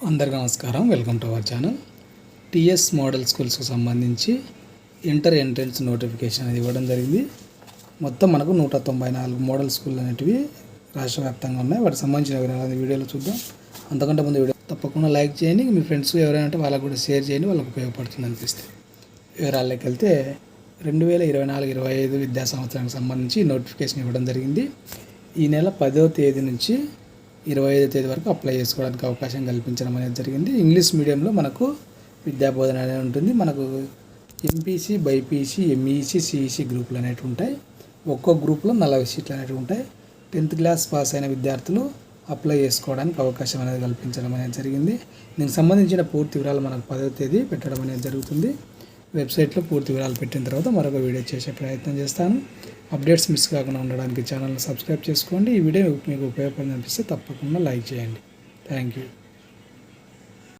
అందరికీ నమస్కారం. Welcome to our channel. TS model స్కూల్స్కి సంబంధించి ఇంటర్ ఎంట్రన్స్ నోటిఫికేషన్ అనేది ఇవ్వడం జరిగింది. మొత్తం మనకు 194 మోడల్ స్కూల్ అనేటివి రాష్ట్ర వ్యాప్తంగా ఉన్నాయి. వాటికి సంబంధించిన వివరాలు వీడియోలో చూద్దాం. అంతకంటే ముందు వీడియో తప్పకుండా లైక్ చేయండి. మీ ఫ్రెండ్స్ ఎవరైనా ఉంటే వాళ్ళకు కూడా షేర్ చేయండి, వాళ్ళకు ఉపయోగపడుతుంది అనిపిస్తే. వివరాల్లోకి వెళ్తే 2024-25 విద్యా సంవత్సరానికి సంబంధించి నోటిఫికేషన్ ఇవ్వడం జరిగింది. ఈ నెల 10వ తేదీ నుంచి 25వ తేదీ వరకు అప్లై చేసుకోవడానికి అవకాశం కల్పించడం అనేది జరిగింది. ఇంగ్లీష్ మీడియంలో మనకు విద్యా బోధన అనేది ఉంటుంది. మనకు ఎంపీసీ, బైపీసీ, ఎంఈసీ, సిఈసీ గ్రూపులు అనేవి ఉంటాయి. ఒక్కో గ్రూప్లో 40 సీట్లు అనేవి ఉంటాయి. 10th క్లాస్ పాస్ అయిన విద్యార్థులు అప్లై చేసుకోవడానికి అవకాశం అనేది కల్పించడం అనేది జరిగింది. దీనికి సంబంధించిన పూర్తి వివరాలు మనకు 10వ తేదీ పెట్టడం అనేది జరుగుతుంది. వెబ్సైట్లో పూర్తి వివరాలు పెట్టిన తర్వాత మరొక వీడియో చేసే ప్రయత్నం చేస్తాను. అప్డేట్స్ మిస్ కాకుండా ఉండడానికి ఛానల్ని సబ్స్క్రైబ్ చేసుకోండి. ఈ వీడియో మీకు ఉపయోగపడింది అనిపిస్తే తప్పకుండా లైక్ చేయండి. Thank you.